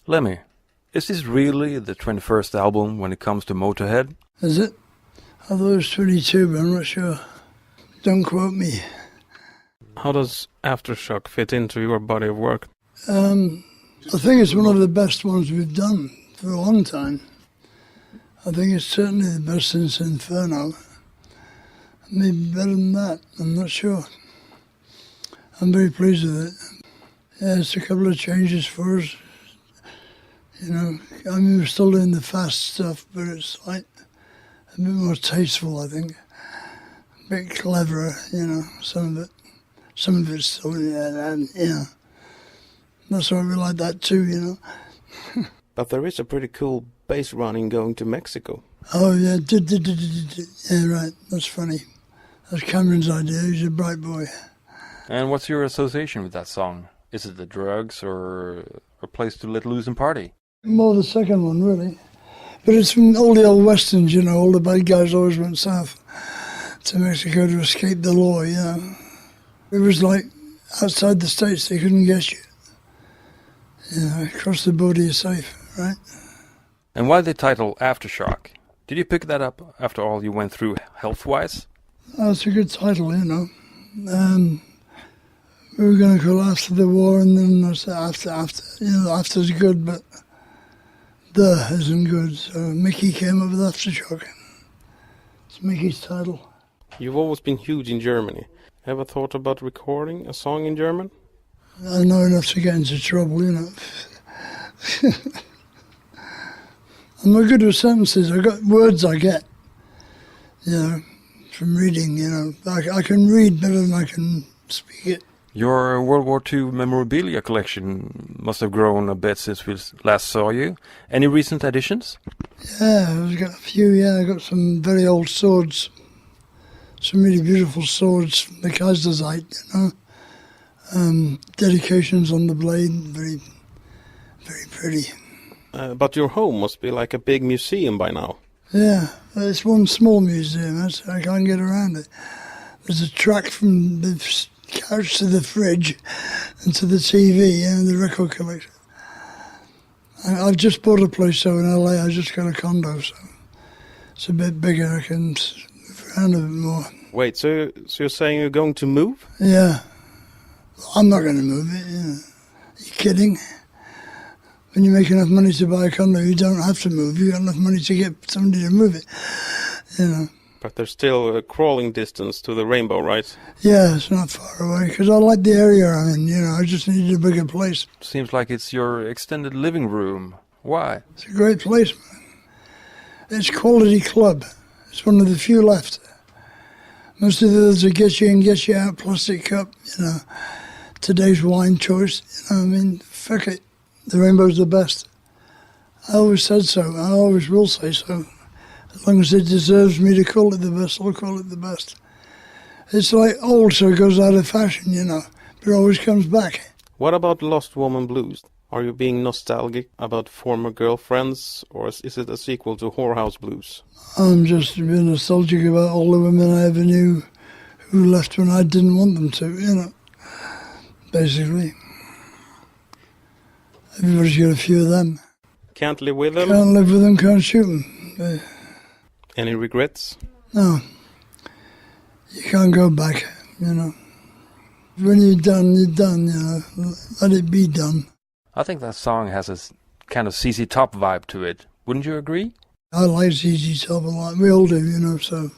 Lemmy, is this really the 21st album when it comes to Motörhead? Is it? I thought it was 22, but I'm not sure. Don't quote me. How does Aftershock fit into your body of work? I think it's one of the best ones we've done for a long time. I think it's certainly the best since Inferno. Maybe better than that, I'm not sure. I'm very pleased with it. Yeah, it's a couple of changes for us. You know, I mean, we're still doing the fast stuff, but it's like a bit more tasteful, I think. A bit cleverer, you know, some of it. Some of it's still, and you know, that's why we like that too, you know. But there is a pretty cool bass running going to Mexico. Oh, yeah, yeah, right, that's funny. That's Cameron's idea, he's a bright boy. And what's your association with that song? Is it the drugs or a place to let loose and party? More the second one, really. But it's from all the old westerns, you know, all the bad guys always went south to Mexico to escape the law, you know. It was like outside the States, they couldn't get you. You know, across the border you're safe, right? And why the title Aftershock? Did you pick that up after all you went through health-wise? Oh, it's a good title, you know. We were going to call After the War, and then I said after. You know, after's good, but the isn't good. So Mickey came up with Aftershock. It's Mickey's title. You've always been huge in Germany. Ever thought about recording a song in German? I know enough to get into trouble, you know. I'm not good with sentences. I got words I get, you know, from reading, you know. I can read better than I can speak it. Your World War II memorabilia collection must have grown a bit since we last saw you. Any recent additions? Yeah, I've got a few, yeah. I got some very old swords. Some really beautiful swords from the Kaiserzeit, you know. Dedications on the blade, very, very pretty. But your home must be like a big museum by now. Yeah, it's one small museum, I can't get around it. There's a track from the couch to the fridge and to the TV and the record collection. I've just bought a place so in LA, I just got a condo, so it's a bit bigger, I can move around a bit more. Wait, so you're saying you're going to move? Yeah. I'm not going to move it, you know. Are you kidding? When you make enough money to buy a condo, you don't have to move. You've got enough money to get somebody to move it, you know. But there's still a crawling distance to the rainbow, right? Yeah, it's not far away, because I like the area I'm in, you know. I just needed a bigger place. Seems like it's your extended living room. Why? It's a great place, man. It's quality club. It's one of the few left. Most of the others are get you in, get you out, plastic cup, you know. Today's wine choice, you know what I mean? Fuck it. The rainbow's the best. I always said so. I always will say so. As long as it deserves me to call it the best, I'll call it the best. It's like old, so it goes out of fashion, you know, but it always comes back. What about Lost Woman Blues? Are you being nostalgic about former girlfriends, or is it a sequel to Whorehouse Blues? I'm just being nostalgic about all the women I ever knew who left when I didn't want them to, you know, basically. Everybody's got a few of them. Can't live with them? Can't live with them, can't shoot them. Any regrets? No. You can't go back, you know. When you're done, you know. Let it be done. I think that song has a kind of ZZ Top vibe to it. Wouldn't you agree? I like ZZ Top a lot. We all do, you know, so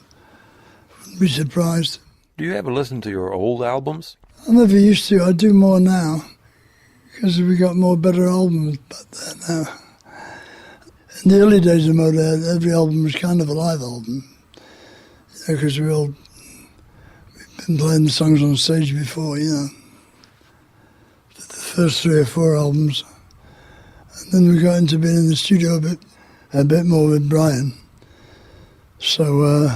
wouldn't be surprised. Do you ever listen to your old albums? I never used to. I do more now because we got more better albums back there now. In the early days of Motörhead, every album was kind of a live album, you know, because we've been playing the songs on stage before, you know, for the first 3 or 4 albums. And then we got into being in the studio a bit more with Brian. So,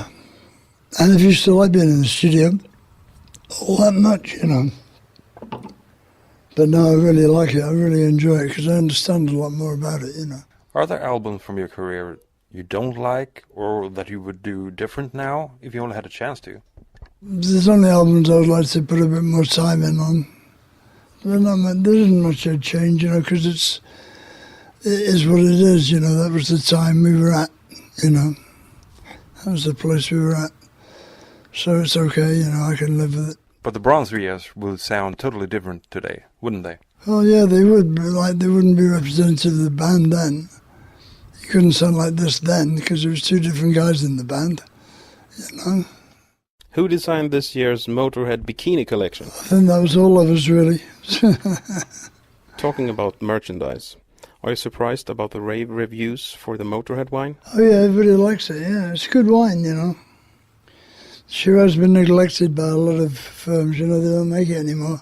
and if you still like being in the studio, all that much, you know. But no, I really like it. I really enjoy it because I understand a lot more about it, you know. Are there albums from your career you don't like or that you would do different now if you only had a chance to? There's only albums I would like to put a bit more time in on. There isn't much I'd change, you know, because it is what it is, you know. That was the time we were at, you know. That was the place we were at. So it's okay, you know, I can live with it. But the Bronze years would sound totally different today, wouldn't they? Oh yeah, they would, but like they wouldn't be representative of the band then. You couldn't sound like this then because there was two different guys in the band, you know. Who designed this year's Motörhead bikini collection? I think that was all of us, really. Talking about merchandise, are you surprised about the rave reviews for the Motörhead wine? Oh yeah, everybody likes it, yeah. It's good wine, you know. Sure has been neglected by a lot of firms, you know, they don't make it anymore.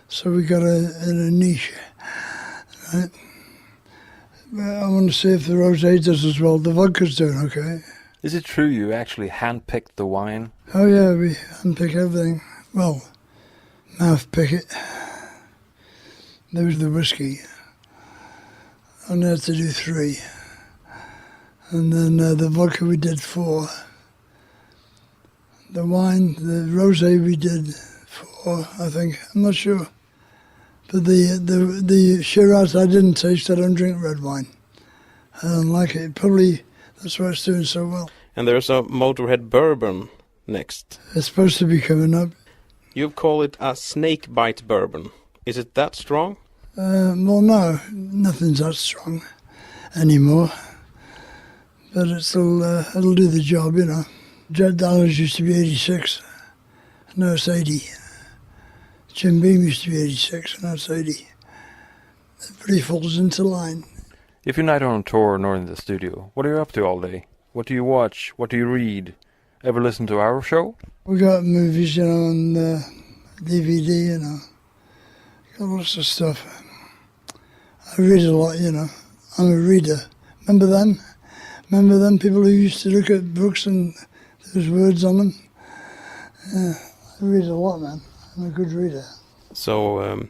So we got a niche, right? I want to see if the rosé does as well. The vodka's doing okay. Is it true you actually hand-picked the wine? Oh yeah, we handpick everything. Well, mouth-pick it. There was the whiskey. I only had to do 3. And then the vodka we did 4. The wine, the rosé we did 4, I think. I'm not sure. But the Shiraz I didn't taste. I don't drink red wine. I don't like it. Probably that's why it's doing so well. And there's a Motörhead bourbon next. It's supposed to be coming up. You've called it a snake bite bourbon. Is it that strong? Well, no, nothing's that strong anymore. But it'll do the job, you know. Jet Dollars used to be 86. Now it's 80. Jim Beam used to be 86, and now it's 80. Everybody falls into line. If you're neither on tour nor in the studio, what are you up to all day? What do you watch? What do you read? Ever listen to our show? We got movies, you know, on DVD, you know. Got lots of stuff. I read a lot, you know. I'm a reader. Remember them? Remember them people who used to look at books and there's words on them? Yeah, I read a lot, man. I'm a good reader. So,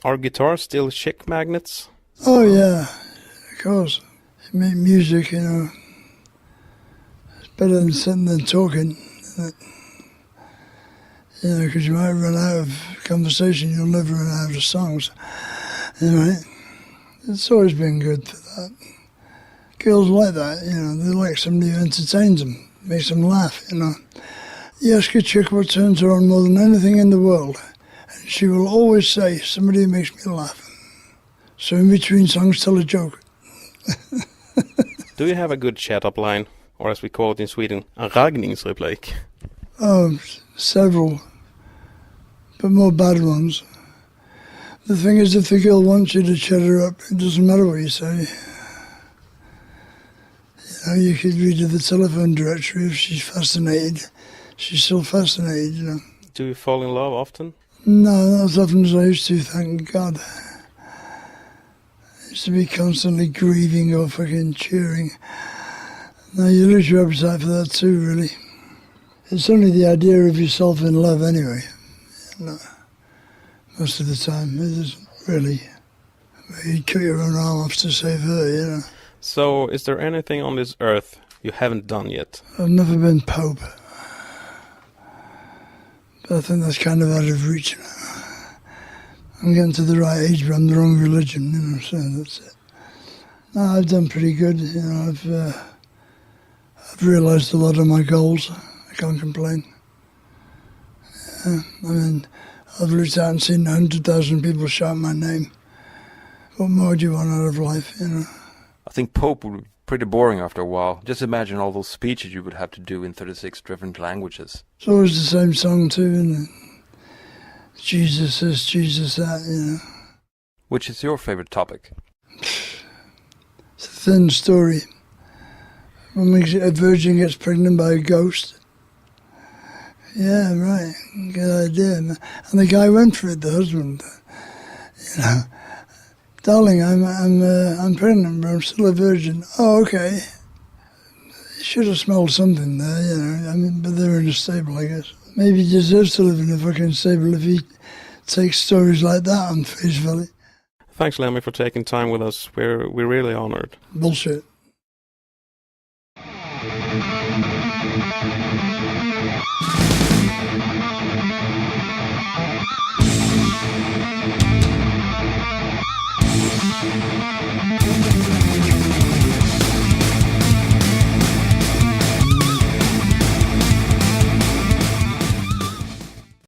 are guitars still chick magnets? Oh, yeah, of course. You make music, you know. It's better than sitting there talking, isn't it? You know, because you might run out of conversation, you'll never run out of songs. You know, right? It's always been good for that. Girls like that, you know, they like somebody who entertains them, makes them laugh, you know. You ask a chick what turns her on more than anything in the world, and she will always say, somebody who makes me laugh. So in between songs, tell a joke. Do you have a good chat-up line, or as we call it in Sweden, a raggningsreplik? Oh, several, but more bad ones. The thing is, if the girl wants you to shut her up, it doesn't matter what you say. You know, you could read her the telephone directory. If she's fascinated, she's still fascinated, you know. Do you fall in love often? No, not as often as I used to, thank God. I used to be constantly grieving or fucking cheering. Now you lose your appetite for that too, really. It's only the idea of yourself in love anyway. You know, most of the time, it isn't really. You cut your own arm off to save her, you know. So, is there anything on this earth you haven't done yet? I've never been Pope. But I think that's kind of out of reach now. I'm getting to the right age, but I'm the wrong religion, you know, so that's it. No, I've done pretty good, you know, I've realised a lot of my goals. I can't complain. Yeah, I mean, I've looked out and seen 100,000 people shout my name. What more do you want out of life, you know? I think Pope would be pretty boring after a while. Just imagine all those speeches you would have to do in 36 different languages. It's always the same song too, isn't it? Jesus this, Jesus that, you know. Which is your favorite topic? It's a thin story. When a virgin gets pregnant by a ghost. Yeah, right. Good idea, man. And the guy went for it, the husband. You know, darling, I'm pregnant, but I'm still a virgin. Oh, okay. You should have smelled something there, you know. I mean, but they're in a stable, I guess. maybe he deserves to live in a fucking stable if he takes stories like that on face value. Thanks, Lemmy, for taking time with us. We're really honored. Bullshit.